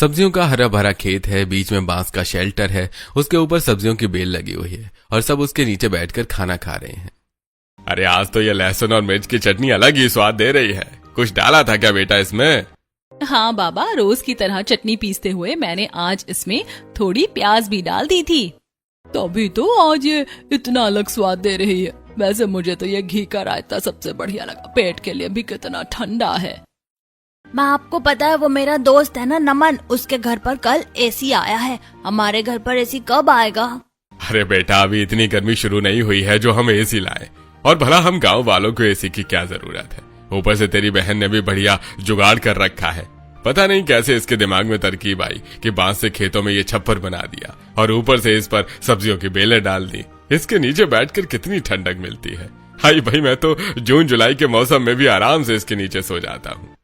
सब्जियों का हरा भरा खेत है, बीच में बांस का शेल्टर है, उसके ऊपर सब्जियों की बेल लगी हुई है और सब उसके नीचे बैठकर खाना खा रहे हैं। अरे आज तो ये लहसुन और मिर्च की चटनी अलग ही स्वाद दे रही है। कुछ डाला था क्या बेटा इसमें? हाँ बाबा, रोज की तरह चटनी पीसते हुए मैंने आज इसमें थोड़ी प्याज भी डाल दी थी, तभी तो आज ये इतना अलग स्वाद दे रही है। वैसे मुझे तो ये घी का रायता सबसे बढ़िया लगा, पेट के लिए भी कितना ठंडा है। माँ आपको पता है वो मेरा दोस्त है ना नमन, उसके घर पर कल एसी आया है। हमारे घर पर एसी कब आएगा? अरे बेटा अभी इतनी गर्मी शुरू नहीं हुई है जो हम एसी लाए, और भला हम गांव वालों को एसी की क्या जरूरत है। ऊपर से तेरी बहन ने भी बढ़िया जुगाड़ कर रखा है। पता नहीं कैसे इसके दिमाग में तरकीब आई कि बांस से खेतों में ये छप्पर बना दिया और ऊपर से इस पर सब्जियों की बेलें डाल दी। इसके नीचे बैठकर कितनी ठंडक मिलती है। हाय भाई, मैं तो जून जुलाई के मौसम में भी आराम से इसके नीचे सो जाता हूँ।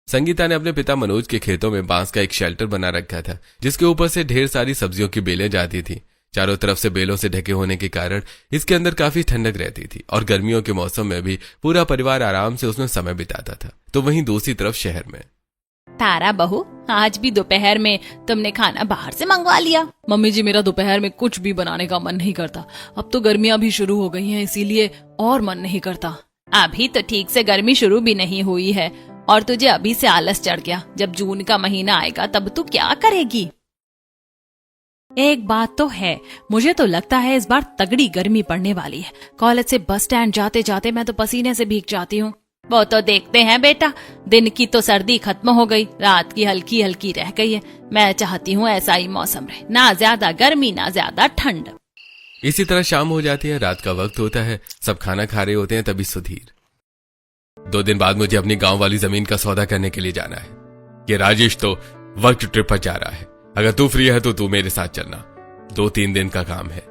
संगीता ने अपने पिता मनोज के खेतों में बांस का एक शेल्टर बना रखा था, जिसके ऊपर से ढेर सारी सब्जियों की बेलें जाती थी। चारों तरफ से बेलों से ढके होने के कारण इसके अंदर काफी ठंडक रहती थी और गर्मियों के मौसम में भी पूरा परिवार आराम से उसमें समय बिताता था। तो वहीं दूसरी तरफ शहर में, तारा बहू, आज भी दोपहर में तुमने खाना बाहर से मंगवा लिया? मम्मी जी, मेरा दोपहर में कुछ भी बनाने का मन नहीं करता। अब तो गर्मियाँ भी शुरू हो गई हैं, इसीलिए और मन नहीं करता। अभी तो ठीक से गर्मी शुरू भी नहीं हुई है और तुझे अभी से आलस चढ़ गया। जब जून का महीना आएगा तब तू क्या करेगी? एक बात तो है, मुझे तो लगता है इस बार तगड़ी गर्मी पड़ने वाली है। कॉलेज से बस स्टैंड जाते जाते मैं तो पसीने से भीग जाती हूँ। वो तो देखते हैं बेटा, दिन की तो सर्दी खत्म हो गई, रात की हल्की हल्की रह गई है। मैं चाहती हूँ ऐसा ही मौसम रहे, ना ज्यादा गर्मी ना ज्यादा ठंड। इसी तरह शाम हो जाती है, रात का वक्त होता है, सब खाना खा रहे होते हैं। तभी सुधीर, 2 दिन बाद मुझे अपनी गांव वाली जमीन का सौदा करने के लिए जाना है। ये राजेश तो वर्क ट्रिप पर जा रहा है। अगर तू फ्री है तो तू मेरे साथ चलना, 2-3 दिन का काम है।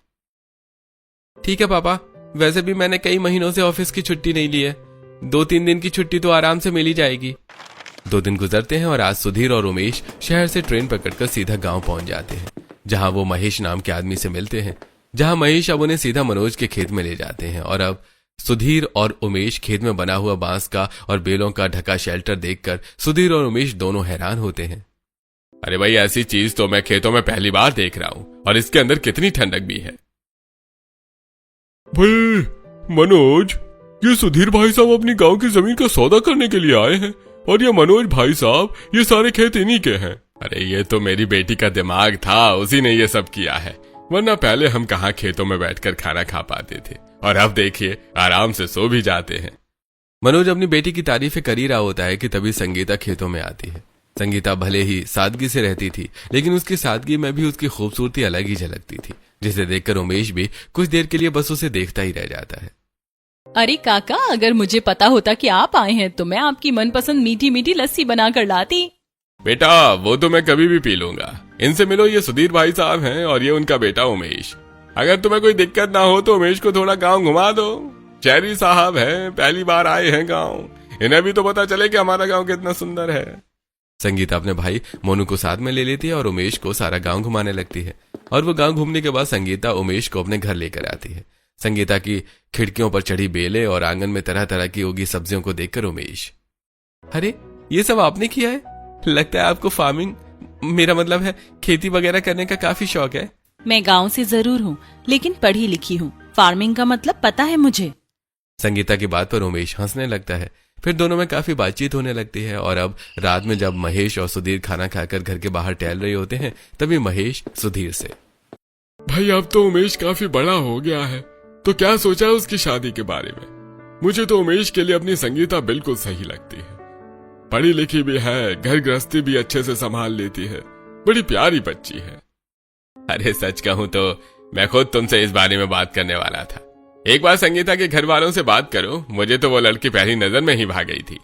ठीक है पापा, वैसे भी मैंने कई महीनों से ऑफिस की छुट्टी नहीं ली है, 2-3 दिन की छुट्टी तो आराम से मिल ही जाएगी। 2 दिन गुजरते हैं और आज सुधीर और उमेश शहर से ट्रेन पकड़कर सीधा गांव पहुंच जाते हैं, जहां वो महेश नाम के आदमी से मिलते हैं। जहां महेश अब उन्हें सीधा मनोज के खेत में ले जाते हैं और अब सुधीर और उमेश खेत में बना हुआ बांस का और बेलों का ढका शेल्टर देखकर सुधीर और उमेश दोनों हैरान होते हैं। अरे भाई, ऐसी चीज तो मैं खेतों में पहली बार देख रहा हूं, और इसके अंदर कितनी ठंडक भी है। भाई मनोज, ये सुधीर भाई साहब अपनी गांव की जमीन का सौदा करने के लिए आए हैं, और ये मनोज भाई साहब, ये सारे खेत इन्हीं के हैं। अरे ये तो मेरी बेटी का दिमाग था, उसी ने ये सब किया है, वरना पहले हम कहाँ खेतों में बैठकर खाना खा पाते थे, और अब देखिए आराम से सो भी जाते हैं। मनोज अपनी बेटी की तारीफें कर ही रहा होता है कि तभी संगीता खेतों में आती है। संगीता भले ही सादगी से रहती थी, लेकिन उसकी सादगी में भी उसकी खूबसूरती अलग ही झलकती थी, जिसे देखकर उमेश भी कुछ देर के लिए बस उसे देखता ही रह जाता है। अरे काका, अगर मुझे पता होता कि आप आए हैं तो मैं आपकी मनपसंद मीठी मीठी लस्सी बनाकर लाती। बेटा वो तो मैं कभी भी पी लूंगा। इनसे मिलो, ये सुधीर भाई साहब हैं और ये उनका बेटा उमेश। अगर तुम्हें कोई दिक्कत ना हो तो उमेश को थोड़ा गांव घुमा दो। शहरी साहब हैं, पहली बार आए हैं गांव, इन्हें भी तो पता चले कि हमारा गांव कितना सुंदर है। संगीता अपने भाई मोनू को साथ में ले लेती है और उमेश को सारा गांव घुमाने लगती है, और वो गांव घूमने के बाद संगीता उमेश को अपने घर लेकर आती है। संगीता की खिड़कियों पर चढ़ी बेलें और आंगन में तरह तरह की उगी सब्जियों को देखकर उमेश, अरे ये सब आपने किया है? लगता है आपको फार्मिंग, मेरा मतलब है खेती वगैरह करने का काफी शौक है। मैं गांव से जरूर हूँ, लेकिन पढ़ी लिखी हूँ, फार्मिंग का मतलब पता है मुझे। संगीता की बात पर उमेश हंसने लगता है। फिर दोनों में काफी बातचीत होने लगती है, और अब रात में जब महेश और सुधीर खाना खाकर घर के बाहर टहल रहे होते हैं, तभी महेश सुधीर से, भाई अब तो उमेश काफी बड़ा हो गया है, तो क्या सोचा है उसकी शादी के बारे में? मुझे तो उमेश के लिए अपनी संगीता बिल्कुल सही लगती है। पढ़ी लिखी भी है, घर गृहस्थी भी अच्छे से संभाल लेती है, बड़ी प्यारी बच्ची है। अरे सच कहूं तो मैं खुद तुमसे इस बारे में बात करने वाला था। एक बार संगीता के घर वालों से बात करो, मुझे तो वो लड़की पहली नजर में ही भाग गई थी।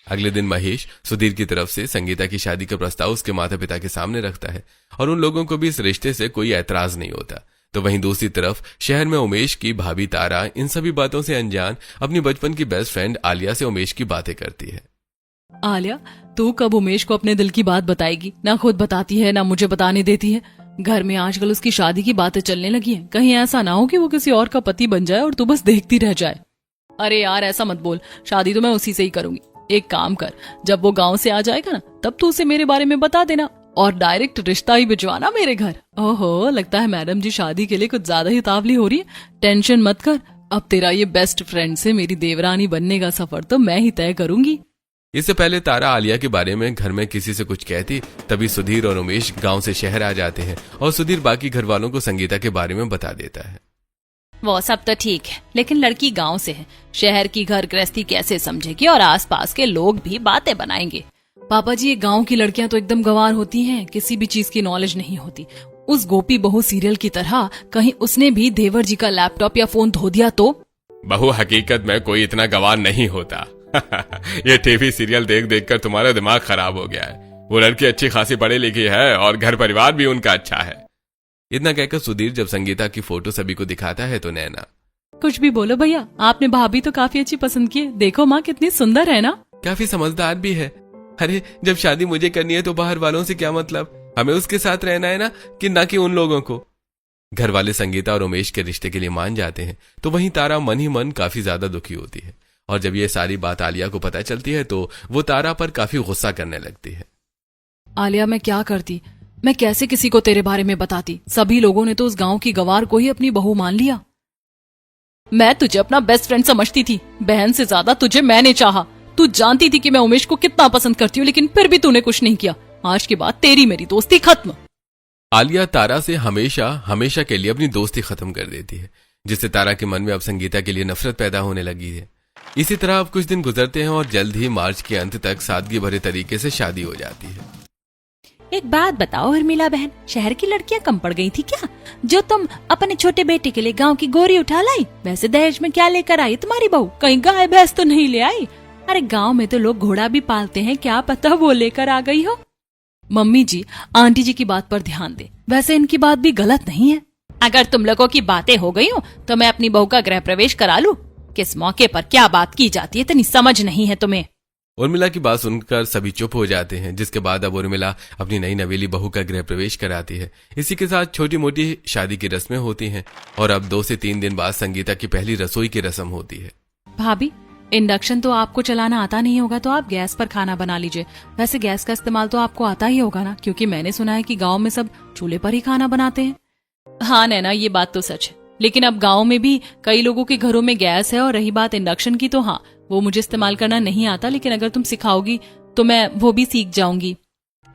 अगले दिन महेश सुधीर की तरफ से संगीता की शादी का प्रस्ताव उसके माता पिता के सामने रखता है, और उन लोगों को भी इस रिश्ते से कोई ऐतराज नहीं होता। तो वहीं दूसरी तरफ शहर में उमेश की भाभी तारा इन सभी बातों से अनजान अपनी बचपन की बेस्ट फ्रेंड आलिया से उमेश की बातें करती है। आलिया, तू कब उमेश को अपने दिल की बात बताएगी? ना खुद बताती है ना मुझे बताने देती है। घर में आजकल उसकी शादी की बातें चलने लगी हैं, कहीं ऐसा ना हो कि वो किसी और का पति बन जाए और तू बस देखती रह जाए। अरे यार ऐसा मत बोल, शादी तो मैं उसी से ही करूंगी। एक काम कर, जब वो गांव से आ जाएगा ना, तब तू उसे मेरे बारे में बता देना, और डायरेक्ट रिश्ता ही भिजवाना मेरे घर। ओहो, लगता है मैडम जी शादी के लिए कुछ ज्यादा ही तावली हो रही है। टेंशन मत कर, अब तेरा ये बेस्ट फ्रेंड से मेरी देवरानी बनने का सफर तो मैं ही तय करूंगी। इससे पहले तारा आलिया के बारे में घर में किसी से कुछ कहती, तभी सुधीर और उमेश गांव से शहर आ जाते हैं और सुधीर बाकी घर वालों को संगीता के बारे में बता देता है। वो सब तो ठीक है, लेकिन लड़की गांव से है, शहर की घर गृहस्थी कैसे समझेगी और आसपास के लोग भी बातें बनाएंगे। पापा जी, ये गांव की लड़कियां तो एकदम गंवार होती हैं, किसी भी चीज की नॉलेज नहीं होती। उस गोपी बहू सीरियल की तरह कहीं उसने भी देवर जी का लैपटॉप या फोन धो दिया तो? बहू, हकीकत में कोई इतना गवार नहीं होता। ये टीवी सीरियल देख देख कर तुम्हारा दिमाग खराब हो गया है। वो लड़की अच्छी खासी पढ़ी लिखी है और घर परिवार भी उनका अच्छा है। इतना कहकर सुधीर जब संगीता की फोटो सभी को दिखाता है तो नैना, कुछ भी बोलो भैया, आपने भाभी तो काफी अच्छी पसंद की है। देखो माँ कितनी सुंदर है ना। काफी समझदार भी है। अरे जब शादी मुझे करनी है तो बाहर वालों से क्या मतलब, हमें उसके साथ रहना है ना, कि ना कि उन लोगों को। घर वाले संगीता और उमेश के रिश्ते के लिए मान जाते हैं तो वहीं तारा मन ही मन काफी ज्यादा दुखी होती है। और जब ये सारी बात आलिया को पता चलती है तो वो तारा पर काफी गुस्सा करने लगती है। आलिया, मैं क्या करती, मैं कैसे किसी को तेरे बारे में बताती? सभी लोगों ने तो उस गांव की गवार को ही अपनी बहू मान लिया। मैं तुझे अपना बेस्ट फ्रेंड समझती थी, बहन से ज्यादा तुझे मैंने चाहा। तू जानती थी कि मैं उमेश को कितना पसंद करती हूँ, लेकिन फिर भी तूने कुछ नहीं किया। आज के बाद तेरी मेरी दोस्ती खत्म। आलिया तारा से हमेशा हमेशा के लिए अपनी दोस्ती खत्म कर देती है, जिससे तारा के मन में अब संगीता के लिए नफरत पैदा होने लगी है। इसी तरह अब कुछ दिन गुजरते हैं और जल्द ही मार्च के अंत तक सादगी भरे तरीके से शादी हो जाती है। एक बात बताओ उर्मिला बहन, शहर की लड़कियां कम पड़ गई थी क्या, जो तुम अपने छोटे बेटे के लिए गांव की गोरी उठा लाई? वैसे दहेज में क्या लेकर आई तुम्हारी बहू? कहीं गाय भैंस तो नहीं ले आई? अरे गांव में तो लोग घोड़ा भी पालते हैं, क्या पता वो लेकर आ गई हो। मम्मी जी, आंटी जी की बात पर ध्यान दे, वैसे इनकी बात भी गलत नहीं है। अगर तुम लोगों की बातें हो गई हो तो मैं अपनी बहू का गृह प्रवेश करा लूं। किस मौके पर क्या बात की जाती है इतनी समझ नहीं है तुम्हें। उर्मिला की बात सुनकर सभी चुप हो जाते हैं, जिसके बाद अब उर्मिला अपनी नई नवेली बहू का गृह प्रवेश कराती है। इसी के साथ छोटी मोटी शादी की रस्में होती हैं और अब 2 से 3 दिन बाद संगीता की पहली रसोई की रस्म होती है। भाभी, इंडक्शन तो आपको चलाना आता नहीं होगा, तो आप गैस पर खाना बना लीजिए। वैसे गैस का इस्तेमाल तो आपको आता ही होगा ना, क्योंकि मैंने सुना है कि गांव में सब चूल्हे पर ही खाना बनाते हैं। हाँ नैना, ये बात तो सच है, लेकिन अब गांव में भी कई लोगों के घरों में गैस है। और रही बात इंडक्शन की, तो हाँ, वो मुझे इस्तेमाल करना नहीं आता, लेकिन अगर तुम सिखाओगी तो मैं वो भी सीख जाऊंगी।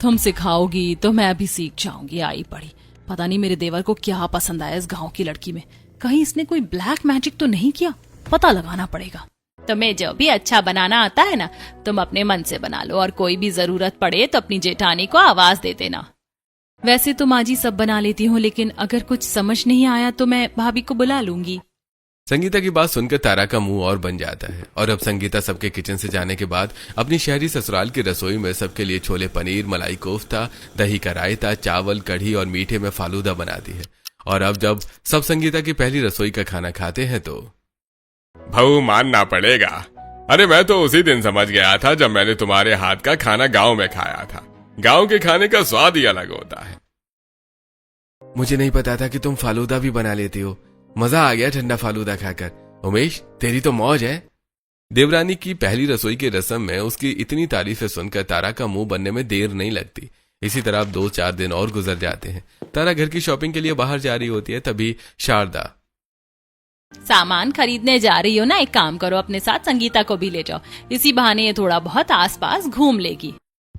तुम सिखाओगी तो मैं भी सीख जाऊंगी। आई पड़ी, पता नहीं मेरे देवर को क्या पसंद आया इस गांव की लड़की में। कहीं इसने कोई ब्लैक मैजिक तो नहीं किया? पता लगाना पड़ेगा। तुम्हें जो भी अच्छा बनाना आता है ना, तुम अपने मन से बना लो, और कोई भी जरूरत पड़े तो अपनी जेठानी को आवाज दे देना। वैसे तो माँ जी सब बना लेती हूँ, लेकिन अगर कुछ समझ नहीं आया तो मैं भाभी को बुला लूंगी। संगीता की बात सुनकर तारा का मुंह और बन जाता है और अब संगीता सबके किचन से जाने के बाद अपनी शहरी ससुराल की रसोई में सबके लिए छोले पनीर, मलाई कोफ्ता, दही का रायता, चावल, कढ़ी और मीठे में फालूदा बनाती है। और अब जब सब संगीता की पहली रसोई का खाना खाते हैं तो भाऊ, मानना पड़ेगा। अरे मैं तो उसी दिन समझ गया था जब मैंने तुम्हारे हाथ का खाना गांव में खाया था। गांव के खाने का स्वाद ही अलग होता है। मुझे नहीं पता था कि तुम फालूदा भी बना लेती हो। मजा आ गया ठंडा फालूदा खाकर। उमेश, तेरी तो मौज है। देवरानी की पहली रसोई की रस्म में उसकी इतनी तारीफें सुनकर तारा का मुंह बनने में देर नहीं लगती। इसी तरह अब 2-4 दिन और गुजर जाते हैं। तारा घर की शॉपिंग के लिए बाहर जा रही होती है, तभी शारदा, सामान खरीदने जा रही हो ना, एक काम करो, अपने साथ संगीता को भी ले जाओ। इसी बहाने ये थोड़ा बहुत आसपास घूम लेगी।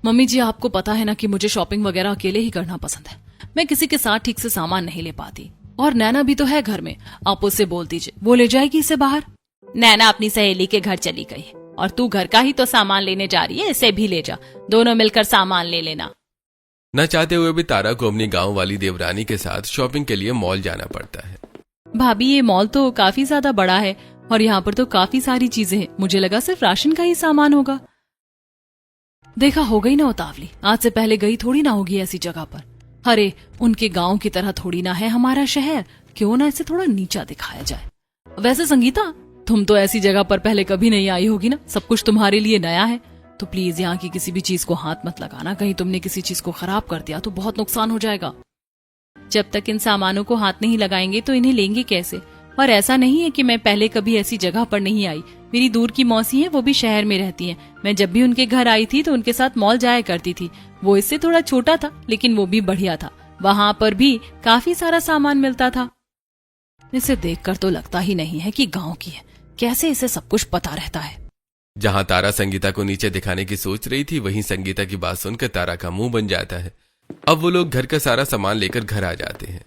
मम्मी जी, आपको पता है ना कि मुझे शॉपिंग वगैरह अकेले ही करना पसंद है। मैं किसी के साथ ठीक से सामान नहीं ले पाती। और नैना भी तो है घर में, आप उससे बोल दीजिए, वो ले जाएगी इसे बाहर। नैना अपनी सहेली के घर चली गई है, और तू घर का ही तो सामान लेने जा रही है, इसे भी ले जा, दोनों मिलकर सामान ले लेना। न चाहते हुए भी तारा को अपनी गांव वाली देवरानी के साथ शॉपिंग के लिए मॉल जाना पड़ता है। भाभी, ये मॉल तो काफी ज्यादा बड़ा है और यहाँ पर तो काफी सारी चीजें हैं। मुझे लगा सिर्फ राशन का ही सामान होगा। देखा, हो गई ना उतावली, आज से पहले गई थोड़ी ना होगी ऐसी जगह पर। अरे उनके गांव की तरह थोड़ी ना है हमारा शहर, क्यों ना इसे थोड़ा नीचा दिखाया जाए। वैसे संगीता, तुम तो ऐसी जगह पर पहले कभी नहीं आई होगी ना, सब कुछ तुम्हारे लिए नया है। तो प्लीज यहाँ की किसी भी चीज को हाथ मत लगाना, कहीं तुमने किसी चीज को खराब कर दिया तो बहुत नुकसान हो जाएगा। जब तक इन सामानों को हाथ नहीं लगाएंगे तो इन्हें लेंगे कैसे? और ऐसा नहीं है कि मैं पहले कभी ऐसी जगह पर नहीं आई। मेरी दूर की मौसी है, वो भी शहर में रहती हैं। मैं जब भी उनके घर आई थी तो उनके साथ मॉल जाया करती थी। वो इससे थोड़ा छोटा था लेकिन वो भी बढ़िया था। वहाँ पर भी काफी सारा सामान मिलता था। इसे देखकर तो लगता ही नहीं है कि गांव की है। कैसे इसे सब कुछ पता रहता है। जहां तारा संगीता को नीचे दिखाने की सोच रही थी, वहीं संगीता की बात सुनकर तारा का मुंह बन जाता है। अब वो लोग घर का सारा सामान लेकर घर आ जाते हैं।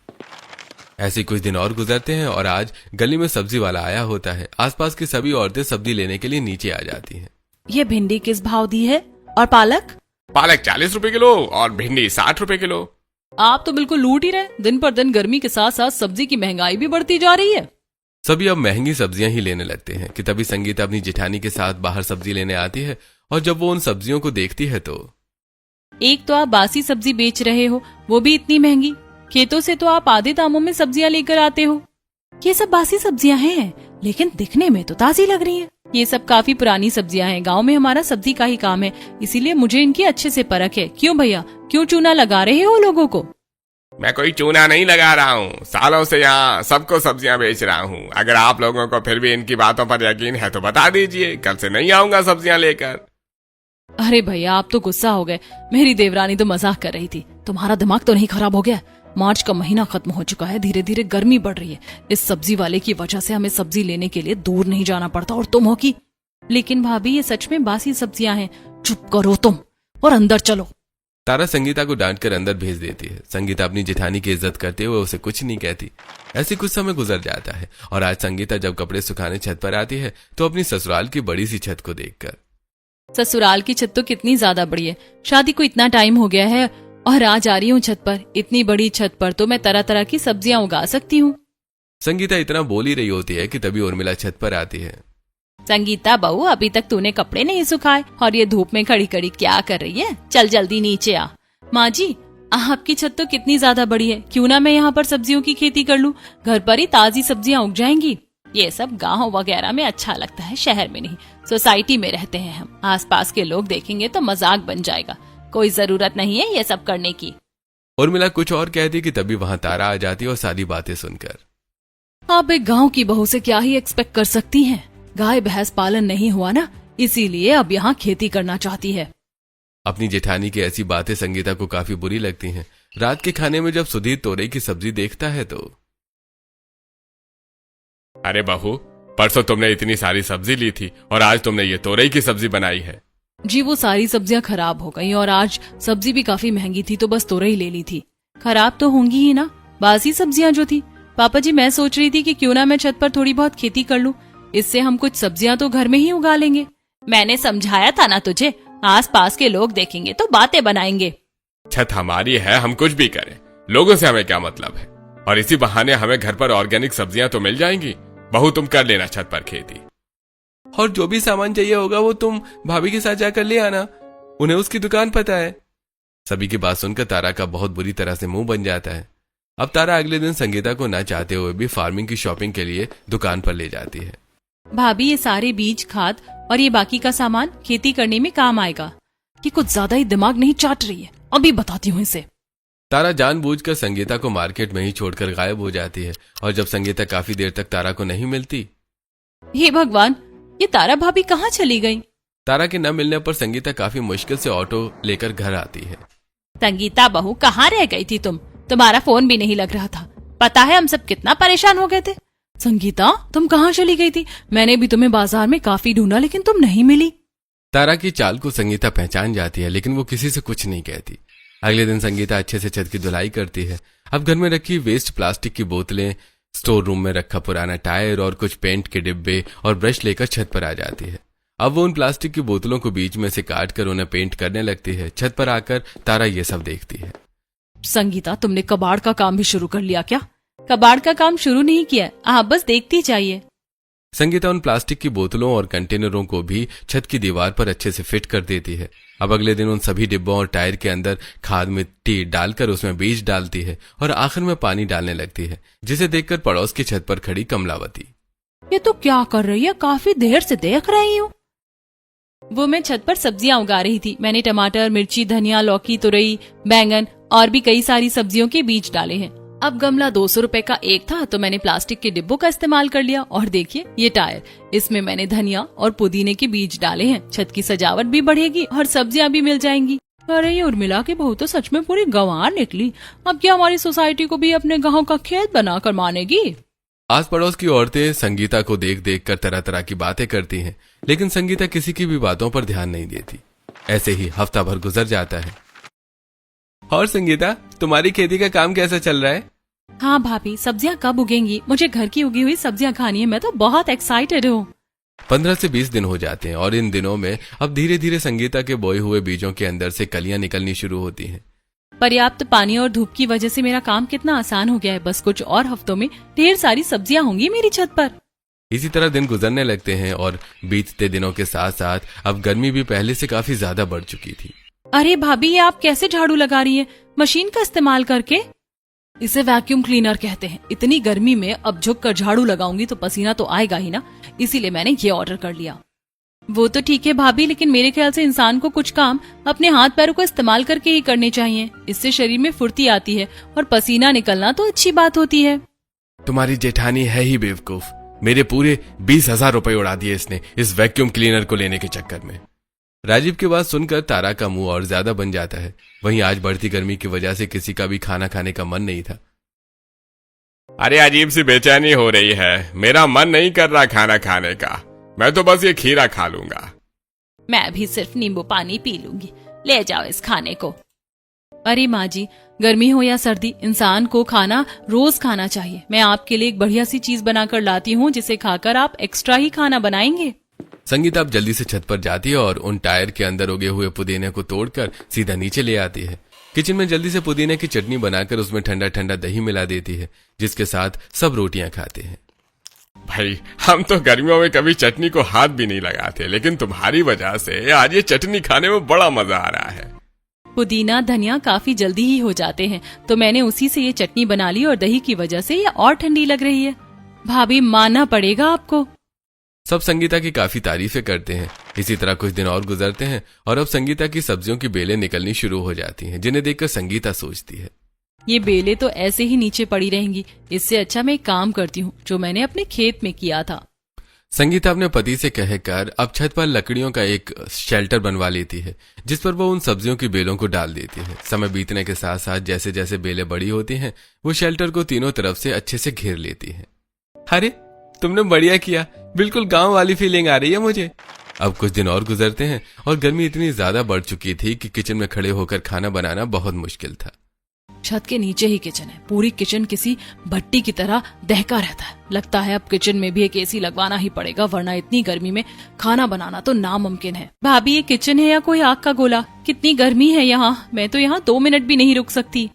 ऐसे कुछ दिन और गुजरते हैं और आज गली में सब्जी वाला आया होता है। आसपास की सभी औरतें सब्जी लेने के लिए नीचे आ जाती हैं। ये भिंडी किस भाव दी है और पालक? पालक 40 रुपए किलो और भिंडी 60 रुपए किलो। आप तो बिल्कुल लूट ही रहे। दिन पर दिन गर्मी के साथ साथ सब्जी की महंगाई भी बढ़ती जा रही है। सभी अब महंगी सब्जियां ही लेने लगते हैं कि तभी संगीता अपनी जेठानी के साथ बाहर सब्जी लेने आती है। और जब वो उन सब्जियों को देखती है तो एक तो आप बासी सब्जी बेच रहे हो, वो भी इतनी महंगी। खेतों से तो आप आधे दामों में सब्जियां लेकर आते हो। ये सब बासी सब्जियां हैं लेकिन दिखने में तो ताजी लग रही हैं। ये सब काफी पुरानी सब्जियां हैं। गांव में हमारा सब्जी का ही काम है, इसीलिए मुझे इनकी अच्छे से परख है। क्यों भैया, क्यों चूना लगा रहे हो लोगों को? मैं कोई चूना नहीं लगा रहा हूँ। सालों से यहाँ सबको सब्जियां बेच रहा हूँ। अगर आप लोगों को फिर भी इनकी बातों पर यकीन है तो बता दीजिए, कल से नहीं आऊंगा सब्जियां लेकर। अरे भैया, आप तो गुस्सा हो गए। मेरी देवरानी तो मजाक कर रही थी। तुम्हारा दिमाग तो नहीं खराब हो गया? मार्च का महीना खत्म हो चुका है, धीरे धीरे गर्मी बढ़ रही है। इस सब्जी वाले की वजह से हमें सब्जी लेने के लिए दूर नहीं जाना पड़ता और तुम हो की। लेकिन भाभी, ये सच में बासी सब्जियां हैं। चुप करो तुम और अंदर चलो। तारा संगीता को डांटकर अंदर भेज देती है। संगीता अपनी जेठानी की इज्जत करते हुए उसे कुछ नहीं कहती। ऐसे कुछ समय गुजर जाता है और आज संगीता जब कपड़े सुखाने छत पर आती है तो अपनी ससुराल की बड़ी सी छत को देखकर, ससुराल की छत तो कितनी ज्यादा बड़ी है। शादी को इतना टाइम हो गया है और आज आ रही हूँ छत पर। इतनी बड़ी छत पर तो मैं तरह तरह की सब्जियां उगा सकती हूँ। संगीता इतना बोल ही रही होती है कि तभी उर्मिला छत पर आती है। संगीता बहू, अभी तक तूने कपड़े नहीं सुखाए और ये धूप में खड़ी खड़ी क्या कर रही है? चल जल्दी नीचे आ। माँ जी, आपकी छत तो कितनी ज्यादा बड़ी है। क्यों ना मैं यहाँ पर सब्जियों की खेती कर लूँ? घर पर ही ताजी सब्जियां उग जाएंगी। ये सब गाँव वगैरह में अच्छा लगता है, शहर में नहीं। सोसाइटी में रहते हैं हम। आसपास के लोग देखेंगे तो मजाक बन जाएगा। कोई जरूरत नहीं है ये सब करने की। उर्मिला कुछ और कहती कि तभी वहां तारा आ जाती और सारी बातें सुनकर, आप एक गांव की बहू से क्या ही एक्सपेक्ट कर सकती हैं? गाय भैंस पालन नहीं हुआ ना, इसीलिए अब यहाँ खेती करना चाहती है। अपनी जेठानी की ऐसी बातें संगीता को काफी बुरी लगती हैं। रात के खाने में जब सुधीर तोरई की सब्जी देखता है तो, अरे बहू, परसों तुमने इतनी सारी सब्जी ली थी और आज तुमने ये तोरई की सब्जी बनाई है। जी, वो सारी सब्जियां खराब हो गई और आज सब्जी भी काफी महंगी थी तो बस तोरई ले ली थी। खराब तो होंगी ही ना, बासी सब्जियां जो थी। पापा जी, मैं सोच रही थी कि क्यों ना मैं छत पर थोड़ी बहुत खेती कर लूं। इससे हम कुछ सब्जियां तो घर में ही उगा लेंगे। मैंने समझाया था ना तुझे, आसपास के लोग देखेंगे तो बातें बनाएंगे। छत हमारी है, हम कुछ भी करें, लोगों से हमें क्या मतलब है? और इसी बहाने हमें घर पर ऑर्गेनिक सब्जियां तो मिल जाएंगी। बहू, तुम कर लेना छत पर खेती। और जो भी सामान चाहिए होगा वो तुम भाभी के साथ जाकर ले आना, उन्हें उसकी दुकान पता है। सभी की बात सुनकर तारा का बहुत बुरी तरह से मुंह बन जाता है। अब तारा अगले दिन संगीता को न चाहते हुए भी फार्मिंग की शॉपिंग के लिए दुकान पर ले जाती है। भाभी, ये सारे बीज, खाद और ये बाकी का सामान खेती करने में काम आएगा। ये कुछ ज्यादा ही दिमाग नहीं चाट रही है? अभी बताती हूँ इसे। तारा जानबूझकर संगीता को मार्केट में ही छोड़कर गायब हो जाती है और जब संगीता काफी देर तक तारा को नहीं मिलती, हे भगवान, ये तारा भाभी कहाँ चली गई? तारा के न मिलने पर संगीता काफी मुश्किल से ऑटो लेकर घर आती है। संगीता बहू, कहाँ रह गई थी तुम? तुम्हारा फोन भी नहीं लग रहा था। पता है हम सब कितना परेशान हो गए थे। संगीता, तुम कहाँ चली गई थी? मैंने भी तुम्हें बाजार में काफी ढूंढा लेकिन तुम नहीं मिली। तारा की चाल को संगीता पहचान जाती है लेकिन वो किसी से कुछ नहीं कहती। अगले दिन संगीता अच्छे से छत की धुलाई करती है। अब घर में रखी वेस्ट प्लास्टिक की बोतलें, स्टोर रूम में रखा पुराना टायर और कुछ पेंट के डिब्बे और ब्रश लेकर छत पर आ जाती है। अब वो उन प्लास्टिक की बोतलों को बीच में से काट कर उन्हें पेंट करने लगती है। छत पर आकर तारा ये सब देखती है। संगीता, तुमने कबाड़ का काम भी शुरू कर लिया क्या? कबाड़ का काम शुरू नहीं किया, आप बस देखती जाइए। संगीता उन प्लास्टिक की बोतलों और कंटेनरों को भी छत की दीवार पर अच्छे से फिट कर देती है। अब अगले दिन उन सभी डिब्बों और टायर के अंदर खाद मिट्टी डालकर उसमें बीज डालती है और आखिर में पानी डालने लगती है, जिसे देखकर पड़ोस की छत पर खड़ी कमलावती, ये तो क्या कर रही है? काफी देर से देख रही हूँ। वो मैं छत पर सब्जियां उगा रही थी। मैंने टमाटर, मिर्ची, धनिया, लौकी, तुरई, बैंगन और भी कई सारी सब्जियों के बीज डाले हैं। अब गमला 200 रुपए का एक था तो मैंने प्लास्टिक के डिब्बों का इस्तेमाल कर लिया। और देखिए ये टायर, इसमें मैंने धनिया और पुदीने के बीज डाले हैं। छत की सजावट भी बढ़ेगी और सब्जियां भी मिल जाएंगी। अरे ये उर्मिला की बहू तो सच में पूरी गंवार निकली। अब क्या हमारी सोसाइटी को भी अपने गाँव का खेत बनाकर मानेगी। आस पड़ोस की औरतें संगीता को देख देख कर तरह तरह की बातें करती हैं, लेकिन संगीता किसी की भी बातों पर ध्यान नहीं देती। ऐसे ही हफ्ता भर गुजर जाता है। और संगीता, तुम्हारी खेती का काम कैसा चल रहा है? हाँ भाभी, सब्जियाँ कब उगेंगी? मुझे घर की उगी हुई सब्जियाँ खानी है। मैं तो बहुत एक्साइटेड हूँ। 15 से 20 दिन हो जाते हैं और इन दिनों में अब धीरे धीरे संगीता के बोए हुए बीजों के अंदर से कलियां निकलनी शुरू होती हैं। पर्याप्त पानी और धूप की वजह से मेरा काम कितना आसान हो गया है। बस कुछ और हफ्तों में ढेर सारी सब्जियाँ होंगी मेरी छत पर। इसी तरह दिन गुजरने लगते हैं और बीतते दिनों के साथ साथ अब गर्मी भी पहले से काफी ज्यादा बढ़ चुकी थी। अरे भाभी, ये आप कैसे झाड़ू लगा रही है? मशीन का इस्तेमाल करके? इसे वैक्यूम क्लीनर कहते हैं। इतनी गर्मी में अब झुक कर झाड़ू लगाऊंगी तो पसीना तो आएगा ही ना, इसीलिए मैंने ये ऑर्डर कर लिया। वो तो ठीक है भाभी, लेकिन मेरे ख्याल से इंसान को कुछ काम अपने हाथ पैरों को इस्तेमाल करके ही करने चाहिए। इससे शरीर में फुर्ती आती है और पसीना निकलना तो अच्छी बात होती है। तुम्हारी जेठानी है ही बेवकूफ। मेरे पूरे 20,000 रुपए उड़ा दिए इसने इस वैक्यूम क्लीनर को लेने के चक्कर में। राजीव की बात सुनकर तारा का मुंह और ज्यादा बन जाता है। वहीं आज बढ़ती गर्मी की वजह से किसी का भी खाना खाने का मन नहीं था। अरे अजीब सी बेचैनी हो रही है। मेरा मन नहीं कर रहा खाना खाने का। मैं तो बस ये खीरा खा लूंगा। मैं भी सिर्फ नींबू पानी पी लूंगी। ले जाओ इस खाने को। अरे माँ जी, गर्मी हो या सर्दी, इंसान को खाना रोज खाना चाहिए। मैं आपके लिए एक बढ़िया सी चीज बनाकर लाती हूँ जिसे खाकर आप एक्स्ट्रा ही खाना बनाएंगे। संगीता अब जल्दी से छत पर जाती है और उन टायर के अंदर उगे हुए पुदीने को तोड़कर सीधा नीचे ले आती है। किचन में जल्दी से पुदीने की चटनी बनाकर उसमें ठंडा ठंडा दही मिला देती है, जिसके साथ सब रोटियां खाते हैं। भाई, हम तो गर्मियों में कभी चटनी को हाथ भी नहीं लगाते, लेकिन तुम्हारी वजह से आज ये चटनी खाने में बड़ा मजा आ रहा है। पुदीना धनिया काफी जल्दी ही हो जाते हैं, तो मैंने उसी से ये चटनी बना ली और दही की वजह से ये और ठंडी लग रही है। भाभी, मानना पड़ेगा आपको। सब संगीता की काफी तारीफें करते हैं। इसी तरह कुछ दिन और गुजरते हैं और अब संगीता की सब्जियों की बेलें निकलनी शुरू हो जाती हैं, जिन्हें देखकर संगीता सोचती है, ये बेलें तो ऐसे ही नीचे पड़ी रहेंगी। इससे अच्छा मैं एक काम करती हूँ जो मैंने अपने खेत में किया था। संगीता अपने पति से कहकर अब छत पर लकड़ियों का एक शेल्टर बनवा लेती है, जिस पर वो उन सब्जियों की बेलों को डाल देती है। समय बीतने के साथ साथ जैसे जैसे बेलें बड़ी होती हैं, वो शेल्टर को तीनों तरफ से अच्छे से घेर लेती है। अरे तुमने बढ़िया किया, बिल्कुल गांव वाली फीलिंग आ रही है मुझे। अब कुछ दिन और गुजरते हैं और गर्मी इतनी ज्यादा बढ़ चुकी थी कि किचन में खड़े होकर खाना बनाना बहुत मुश्किल था। छत के नीचे ही किचन है। पूरी किचन किसी भट्टी की तरह दहका रहता है। लगता है अब किचन में भी एक एसी लगवाना ही पड़ेगा, वरना इतनी गर्मी में खाना बनाना तो नामुमकिन है। भाभी, ये किचन है या कोई आग का गोला? कितनी गर्मी है यहाँ। मैं तो यहाँ 2 मिनट भी नहीं रुक सकती।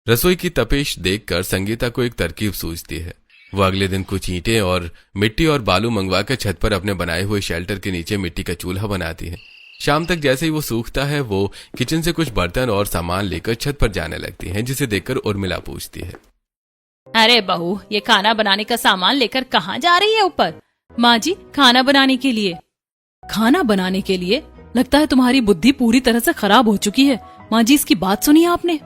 रसोई की तपिश देखकर संगीता को एक तरकीब सूझती है। वो अगले दिन कुछ ईंटें और मिट्टी और बालू मंगवाकर छत पर अपने बनाए हुए शेल्टर के नीचे मिट्टी का चूल्हा बनाती है। शाम तक जैसे ही वो सूखता है, वो किचन से कुछ बर्तन और सामान लेकर छत पर जाने लगती हैं, जिसे देखकर उर्मिला पूछती है, अरे बहू, ये खाना बनाने का सामान लेकर कहाँ जा रही है ऊपर? माँ जी, खाना बनाने के लिए। खाना बनाने के लिए? लगता है तुम्हारी बुद्धि पूरी तरह से खराब हो चुकी है। माँ जी, इसकी बात सुनी आपने?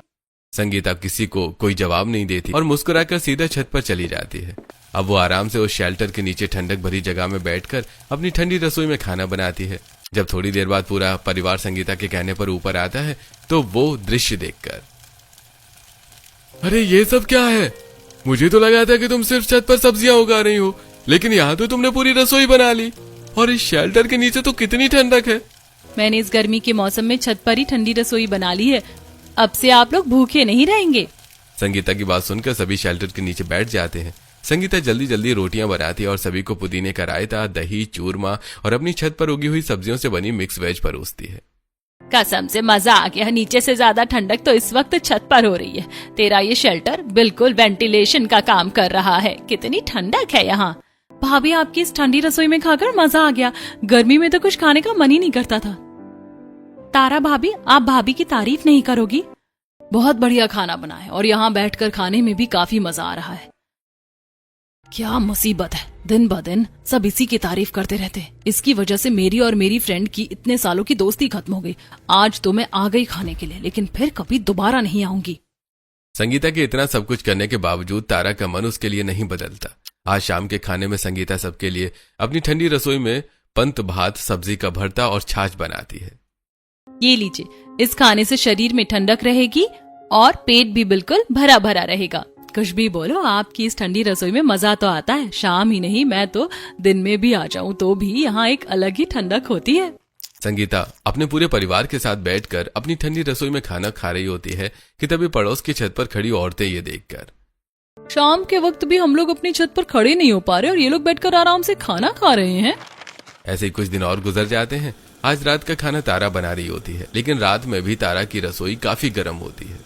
संगीता किसी को कोई जवाब नहीं देती और मुस्कुराकर सीधा छत पर चली जाती है। अब वो आराम से उस शेल्टर के नीचे ठंडक भरी जगह में बैठकर अपनी ठंडी रसोई में खाना बनाती है। जब थोड़ी देर बाद पूरा परिवार संगीता के कहने पर ऊपर आता है, तो वो दृश्य देखकर, अरे ये सब क्या है? मुझे तो लगा था कि तुम सिर्फ छत पर सब्जियां उगा रही हो, लेकिन यहाँ तो तुमने पूरी रसोई बना ली। और इस शेल्टर के नीचे तो कितनी ठंडक है। मैंने इस गर्मी के मौसम में छत पर ही ठंडी रसोई बना ली है। अब से आप लोग भूखे नहीं रहेंगे। संगीता की बात सुनकर सभी शेल्टर के नीचे बैठ जाते हैं। संगीता जल्दी जल्दी रोटियां बनाती है और सभी को पुदीने का रायता, दही, चूरमा और अपनी छत पर उगी हुई सब्जियों से बनी मिक्स वेज परोसती है। कसम से मजा आ गया। नीचे से ज्यादा ठंडक तो इस वक्त छत पर हो रही है। तेरा ये शेल्टर बिल्कुल वेंटिलेशन का काम कर रहा है। कितनी ठंडक है यहाँ। भाभी, आपकी इस ठंडी रसोई में खाकर मजा आ गया। गर्मी में तो कुछ खाने का मन ही नहीं करता था। तारा भाभी, आप भाभी की तारीफ नहीं करोगी? बहुत बढ़िया खाना बना है और यहाँ बैठकर खाने में भी काफी मजा आ रहा है। क्या मुसीबत है, दिन ब दिन सब इसी की तारीफ करते रहते। इसकी वजह से मेरी और मेरी फ्रेंड की इतने सालों की दोस्ती खत्म हो गई। आज तो मैं आ गई खाने के लिए, लेकिन फिर कभी दोबारा नहीं आऊंगी। संगीता के इतना सब कुछ करने के बावजूद तारा का मन उसके लिए नहीं बदलता। आज शाम के खाने में संगीता सबके लिए अपनी ठंडी रसोई में पंत भात, सब्जी का भरता और छाछ बनाती है। ये लीजिए, इस खाने से शरीर में ठंडक रहेगी और पेट भी बिल्कुल भरा भरा रहेगा। कुछ भी बोलो, आपकी इस ठंडी रसोई में मजा तो आता है। शाम ही नहीं, मैं तो दिन में भी आ जाऊं तो भी यहाँ एक अलग ही ठंडक होती है। संगीता अपने पूरे परिवार के साथ बैठकर अपनी ठंडी रसोई में खाना खा रही होती है कि तभी पड़ोस की छत पर खड़ी औरतें ये देखकर, शाम के वक्त भी हम लोग अपनी छत पर खड़े नहीं हो पा रहे और ये लोग बैठकर आराम से खाना खा रहे हैं। ऐसे ही कुछ दिन और गुजर जाते हैं। आज रात का खाना तारा बना रही होती है, लेकिन रात में भी तारा की रसोई काफी गर्म होती है।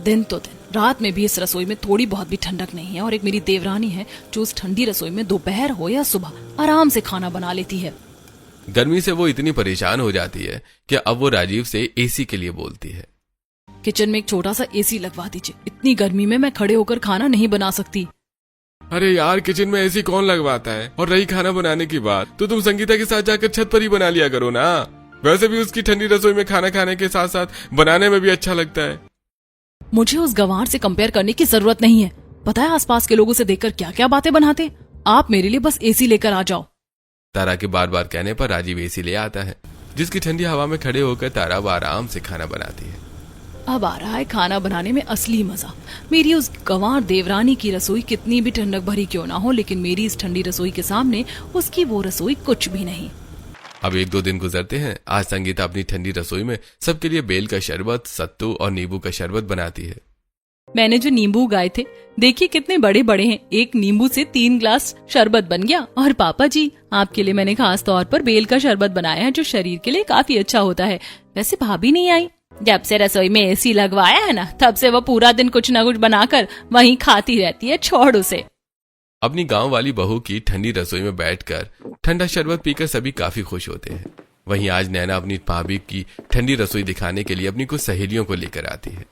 दिन तो दिन, रात में भी इस रसोई में थोड़ी बहुत भी ठंडक नहीं है। और एक मेरी देवरानी है जो उस ठंडी रसोई में दोपहर हो या सुबह आराम से खाना बना लेती है। गर्मी से वो इतनी परेशान हो जाती है कि अब वो राजीव से एसी के लिए बोलती है। किचन में एक छोटा सा एसी लगवा दीजिए, इतनी गर्मी में मैं खड़े होकर खाना नहीं बना सकती। अरे यार, किचन में एसी कौन लगवाता है? और रही खाना बनाने की बात, तो तुम संगीता के साथ जाकर छत पर ही बना लिया करो ना। वैसे भी उसकी ठंडी रसोई में खाना खाने के साथ साथ बनाने में भी अच्छा लगता है। मुझे उस गंवार से कंपेयर करने की जरूरत नहीं है। पता है आसपास के लोगों से देखकर क्या क्या बातें बनाते। आप मेरे लिए बस एसी लेकर आ जाओ। तारा के बार बार कहने पर राजीव एसी ले आता है, जिसकी ठंडी हवा में खड़े होकर तारा वो आराम से खाना बनाती है। अब आ रहा है खाना बनाने में असली मजा। मेरी उस गंवार देवरानी की रसोई कितनी भी ठंडक भरी क्यों ना हो, लेकिन मेरी इस ठंडी रसोई के सामने उसकी वो रसोई कुछ भी नहीं। अब 1-2 दिन गुजरते हैं। आज संगीता अपनी ठंडी रसोई में सबके लिए बेल का शरबत, सत्तू और नींबू का शरबत बनाती है। मैंने जो नींबू उगाए थे, देखिए कितने बड़े बड़े हैं। एक नींबू से 3 ग्लास शरबत बन गया। और पापा जी, आपके लिए मैंने खास तौर पर बेल का शरबत बनाया है, जो शरीर के लिए काफी अच्छा होता है। वैसे भाभी नहीं आई। जब से रसोई में एसी लगवाया है ना, तब से वो पूरा दिन कुछ न कुछ बनाकर वहीं खाती रहती है। छोड़ उसे। अपनी गांव वाली बहू की ठंडी रसोई में बैठकर ठंडा शरबत पीकर सभी काफी खुश होते हैं। वहीं आज नैना अपनी भाभी की ठंडी रसोई दिखाने के लिए अपनी कुछ सहेलियों को लेकर आती है।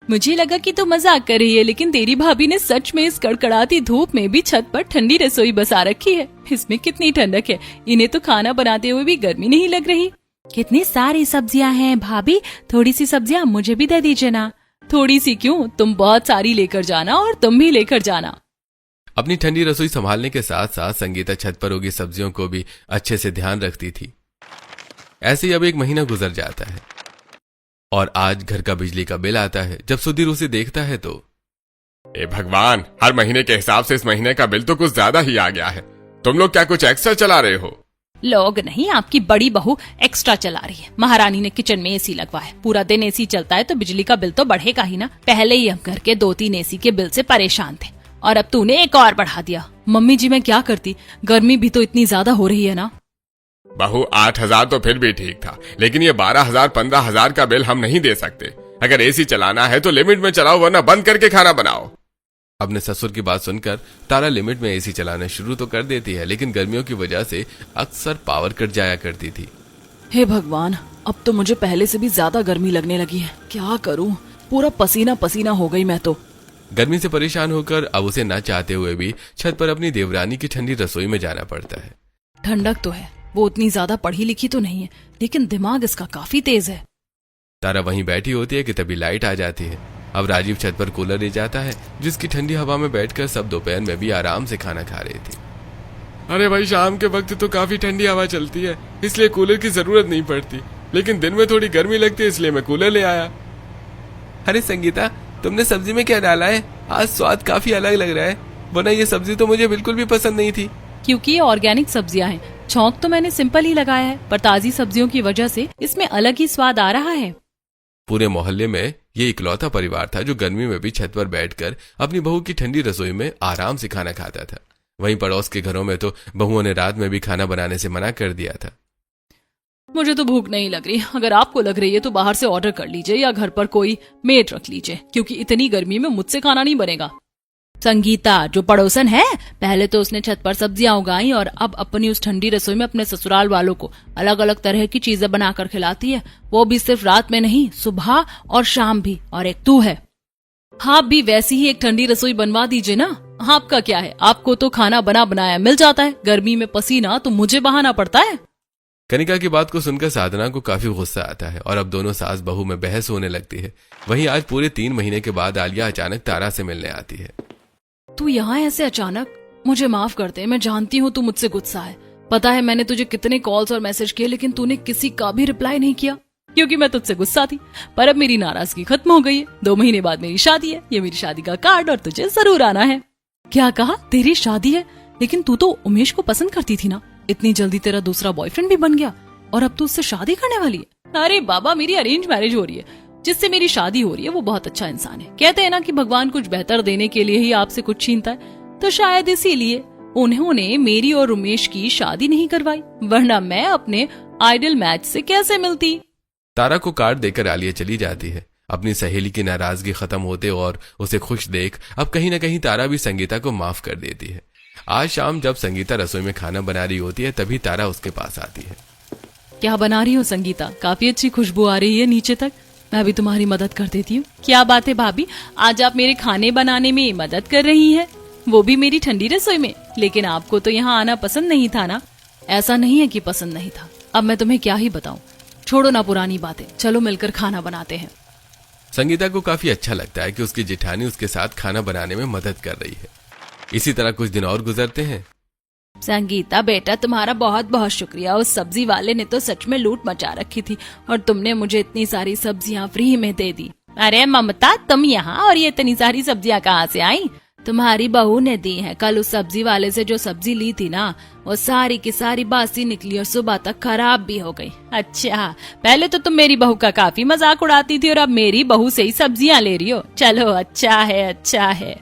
मुझे लगा कि तू मजाक कर रही है, लेकिन तेरी भाभी ने सच में इस कड़कड़ाती धूप में भी छत पर ठंडी रसोई बसा रखी है। इसमें कितनी ठंडक है। इन्हें तो खाना बनाते हुए भी गर्मी नहीं लग रही। कितनी सारी सब्जियां हैं भाभी, थोड़ी सी सब्जियां मुझे भी दे दीजिए ना। थोड़ी सी क्यों, तुम बहुत सारी लेकर जाना और तुम भी लेकर जाना। अपनी ठंडी रसोई संभालने के साथ साथ संगीता छत पर उगी सब्जियों को भी अच्छे से ध्यान रखती थी। ऐसे ही अब 1 महीना गुजर जाता है और आज घर का बिजली का बिल आता है। जब सुधीर उसे देखता है तो, ए भगवान, हर महीने के हिसाब से इस महीने का बिल तो कुछ ज्यादा ही आ गया है। तुम लोग क्या कुछ एक्स्ट्रा चला रहे हो? लोग नहीं, आपकी बड़ी बहू एक्स्ट्रा चला रही है। महारानी ने किचन में एसी लगवाया, पूरा दिन एसी चलता है तो बिजली का बिल तो बढ़ेगा ही ना। पहले ही हम घर के 2-3 एसी के बिल से परेशान थे और अब तूने एक और बढ़ा दिया। मम्मी जी, मैं क्या करती, गर्मी भी तो इतनी ज्यादा हो रही है ना। बहू, 8,000 तो फिर भी ठीक था, लेकिन ये 12,000 15,000 का बिल हम नहीं दे सकते। अगर एसी चलाना है तो लिमिट में चलाओ, वरना बंद करके खाना बनाओ। अपने ससुर की बात सुनकर तारा लिमिट में एसी चलाना शुरू तो कर देती है, लेकिन गर्मियों की वजह से अक्सर पावर कट जाया करती थी। हे भगवान, अब तो मुझे पहले से भी ज्यादा गर्मी लगने लगी है। क्या करूं, पूरा पसीना पसीना हो गई मैं तो। गर्मी से परेशान होकर अब उसे न चाहते हुए भी छत पर अपनी देवरानी की ठंडी रसोई में जाना पड़ता है। ठंडक तो है, वो उतनी ज्यादा पढ़ी लिखी तो नहीं है, लेकिन दिमाग इसका काफी तेज है। तारा वहीं बैठी होती है कि तभी लाइट आ जाती है। अब राजीव छत पर कूलर ले जाता है, जिसकी ठंडी हवा में बैठकर सब दोपहर में भी आराम से खाना खा रहे थे। अरे भाई, शाम के वक्त तो काफी ठंडी हवा चलती है, इसलिए कूलर की जरूरत नहीं पड़ती, लेकिन दिन में थोड़ी गर्मी लगती है, इसलिए मैं कूलर ले आया। अरे संगीता, तुमने सब्जी में क्या डाला है? आज स्वाद काफी अलग लग रहा है, वरना ये सब्जी तो मुझे बिल्कुल भी पसंद नहीं थी। क्योंकि ये ऑर्गेनिक सब्जियां हैं। छौंक तो मैंने सिंपल ही लगाया है, पर ताजी सब्जियों की वजह से इसमें अलग ही स्वाद आ रहा है। पूरे मोहल्ले में ये इकलौता परिवार था जो गर्मी में भी छत पर बैठकर अपनी बहू की ठंडी रसोई में आराम से खाना खाता था। वहीं पड़ोस के घरों में तो बहुओं ने रात में भी खाना बनाने से मना कर दिया था। मुझे तो भूख नहीं लग रही। अगर आपको लग रही है तो बाहर से ऑर्डर कर लीजिए या घर पर कोई मेड रख लीजिए, क्योंकि इतनी गर्मी में मुझसे खाना नहीं बनेगा। संगीता जो पड़ोसन है, पहले तो उसने छत पर सब्जियां उगाई और अब अपनी उस ठंडी रसोई में अपने ससुराल वालों को अलग अलग तरह की चीजें बनाकर खिलाती है। वो भी सिर्फ रात में नहीं, सुबह और शाम भी। और एक तू है। आप भी वैसी ही एक ठंडी रसोई बनवा दीजिए ना। आपका क्या है, आपको तो खाना बना बनाया मिल जाता है। गर्मी में पसीना तो मुझे बहाना पड़ता है। कनिका की बात को सुनकर साधना को काफी गुस्सा आता है और अब दोनों सास बहू में बहस होने लगती है। वहीं आज पूरे 3 महीने के बाद आलिया अचानक तारा से मिलने आती है। तू यहाँ ऐसे अचानक? मुझे माफ कर दे, मैं जानती हूँ तू मुझसे गुस्सा है। पता है मैंने तुझे कितने कॉल्स और मैसेज किए, लेकिन तूने किसी का भी रिप्लाई नहीं किया क्योंकि मैं तुझसे गुस्सा थी। पर अब मेरी नाराजगी खत्म हो गई है। 2 महीने बाद मेरी शादी है, ये मेरी शादी का कार्ड और तुझे जरूर आना है। क्या कहा? तेरी शादी है? लेकिन तू तो उमेश को पसंद करती थी ना। इतनी जल्दी तेरा दूसरा बॉयफ्रेंड भी बन गया और अब तू उससे शादी करने वाली है? अरे बाबा, मेरी अरेंज मैरिज हो रही है, जिससे मेरी शादी हो रही है वो बहुत अच्छा इंसान है। कहते हैं ना कि भगवान कुछ बेहतर देने के लिए ही आपसे कुछ छीनता है, तो शायद इसीलिए उन्होंने मेरी और उमेश की शादी नहीं करवाई, वरना मैं अपने आइडल मैच से कैसे मिलती। तारा को कार्ड देकर आलिया चली जाती है। अपनी सहेली की नाराजगी खत्म होते और उसे खुश देख अब कहीं न कहीं तारा भी संगीता को माफ कर देती है। आज शाम जब संगीता रसोई में खाना बना रही होती है तभी तारा उसके पास आती है। क्या बना रही हो संगीता? काफी अच्छी खुशबू आ रही है नीचे तक। मैं भी तुम्हारी मदद कर देती हूँ। क्या बात है भाभी, आज आप मेरे खाने बनाने में मदद कर रही हैं, वो भी मेरी ठंडी रसोई में। लेकिन आपको तो यहाँ आना पसंद नहीं था ना? ऐसा नहीं है कि पसंद नहीं था, अब मैं तुम्हें क्या ही बताऊं। छोड़ो ना पुरानी बातें, चलो मिलकर खाना बनाते हैं। संगीता को काफी अच्छा लगता है कि उसकी जेठानी उसके साथ खाना बनाने में मदद कर रही है। इसी तरह कुछ दिन और गुजरते हैं। संगीता बेटा, तुम्हारा बहुत बहुत शुक्रिया। उस सब्जी वाले ने तो सच में लूट मचा रखी थी और तुमने मुझे इतनी सारी सब्जियां फ्री में दे दी। अरे ममता, तुम यहाँ, और ये इतनी सारी सब्जियां कहाँ से आई? तुम्हारी बहू ने दी है। कल उस सब्जी वाले से जो सब्जी ली थी ना, वो सारी की सारी बासी निकली और सुबह तक खराब भी हो गई। अच्छा, पहले तो तुम मेरी बहू का काफी मजाक उड़ाती थी और अब मेरी बहू से ही सब्जियां ले रही हो। चलो अच्छा है, अच्छा है।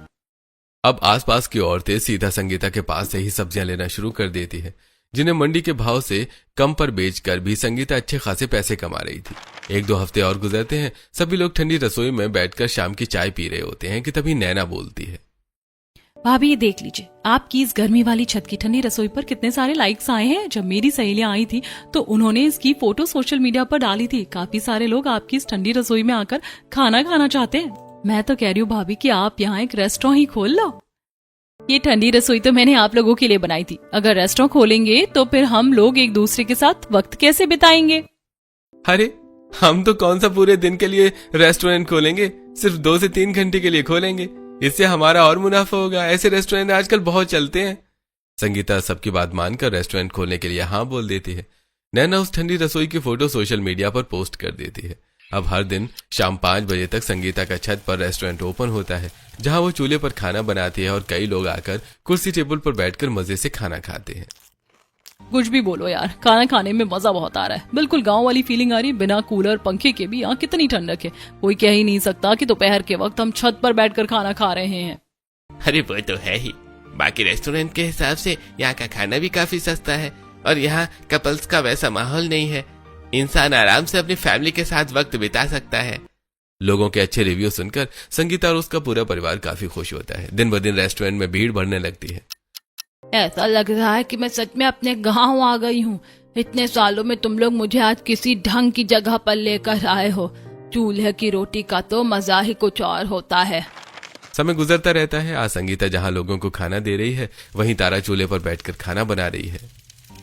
अब आसपास की औरतें सीधा संगीता के पास से ही सब्जियां लेना शुरू कर देती है, जिन्हें मंडी के भाव से कम पर बेचकर भी संगीता अच्छे खासे पैसे कमा रही थी। 1-2 हफ्ते और गुजरते हैं। सभी लोग ठंडी रसोई में बैठकर शाम की चाय पी रहे होते हैं कि तभी नैना बोलती है। भाभी, ये देख लीजिए, आपकी इस गर्मी वाली छत की ठंडी रसोई पर कितने सारे लाइक्स आए हैं। जब मेरी सहेलियां आई थी तो उन्होंने इसकी फोटो सोशल मीडिया पर डाली थी। काफी सारे लोग आपकी इस ठंडी रसोई में आकर खाना खाना चाहते हैं। मैं तो कह रही हूँ भाभी कि आप यहाँ एक रेस्टोरेंट ही खोल लो। ये ठंडी रसोई तो मैंने आप लोगों के लिए बनाई थी। अगर रेस्टोरेंट खोलेंगे तो फिर हम लोग एक दूसरे के साथ वक्त कैसे बिताएंगे? अरे, हम तो कौन सा पूरे दिन के लिए रेस्टोरेंट खोलेंगे, सिर्फ 2 से 3 घंटे के लिए खोलेंगे। इससे हमारा और मुनाफा होगा। ऐसे रेस्टोरेंट आजकल बहुत चलते हैं। संगीता सबकी बात मानकर रेस्टोरेंट खोलने के लिए हाँ बोल देती है। नैना उस ठंडी रसोई की फोटो सोशल मीडिया पर पोस्ट कर देती है। अब हर दिन शाम 5 बजे तक संगीता का छत पर रेस्टोरेंट ओपन होता है, जहां वो चूल्हे पर खाना बनाती है और कई लोग आकर कुर्सी टेबल पर बैठकर मजे से खाना खाते हैं। कुछ भी बोलो यार, खाना खाने में मजा बहुत आ रहा है। बिल्कुल गांव वाली फीलिंग आ रही है। बिना कूलर पंखे के भी यहाँ कितनी ठंडक है। कोई कह ही नहीं सकता कि दोपहर के वक्त हम छत पर बैठकर खाना खा रहे हैं। अरे वो तो है ही। बाकी रेस्टोरेंट के हिसाब से यहाँ का खाना भी काफी सस्ता है और यहाँ कपल्स का वैसा माहौल नहीं है। इंसान आराम से अपनी फैमिली के साथ वक्त बिता सकता है। लोगों के अच्छे रिव्यू सुनकर संगीता और उसका पूरा परिवार काफी खुश होता है। दिन ब दिन रेस्टोरेंट में भीड़ बढ़ने लगती है। ऐसा लग रहा है कि मैं सच में अपने गांव आ गई हूँ। इतने सालों में तुम लोग मुझे आज किसी ढंग की जगह पर लेकर आए हो। चूल्हे की रोटी का तो मजा ही कुछ और होता है। समय गुजरता रहता है। आज संगीता जहाँ लोगों को खाना दे रही है, वहीं तारा चूल्हे पर बैठकर खाना बना रही है।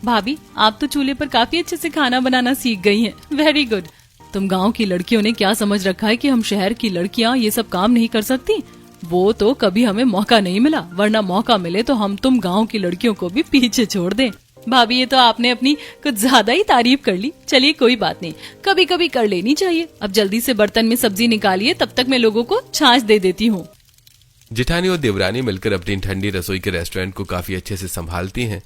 भाभी, आप तो चूल्हे पर काफी अच्छे से खाना बनाना सीख गई हैं। Very good. तुम गांव की लड़कियों ने क्या समझ रखा है कि हम शहर की लड़कियां ये सब काम नहीं कर सकती? वो तो कभी हमें मौका नहीं मिला, वरना मौका मिले तो हम तुम गांव की लड़कियों को भी पीछे छोड़ दें। भाभी, ये तो आपने अपनी कुछ ज्यादा ही तारीफ कर ली। चलिए कोई बात नहीं, कभी कभी कर लेनी चाहिए। अब जल्दी से बर्तन में सब्जी निकालिए, तब तक मैं लोगों को छाछ दे देती हूँ। जेठानी और देवरानी मिलकर अपनी ठंडी रसोई के रेस्टोरेंट को काफी अच्छे से संभालती हैं।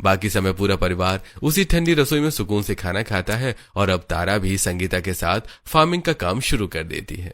बाकी समय पूरा परिवार उसी ठंडी रसोई में सुकून से खाना खाता है और अब तारा भी संगीता के साथ फार्मिंग का काम शुरू कर देती है।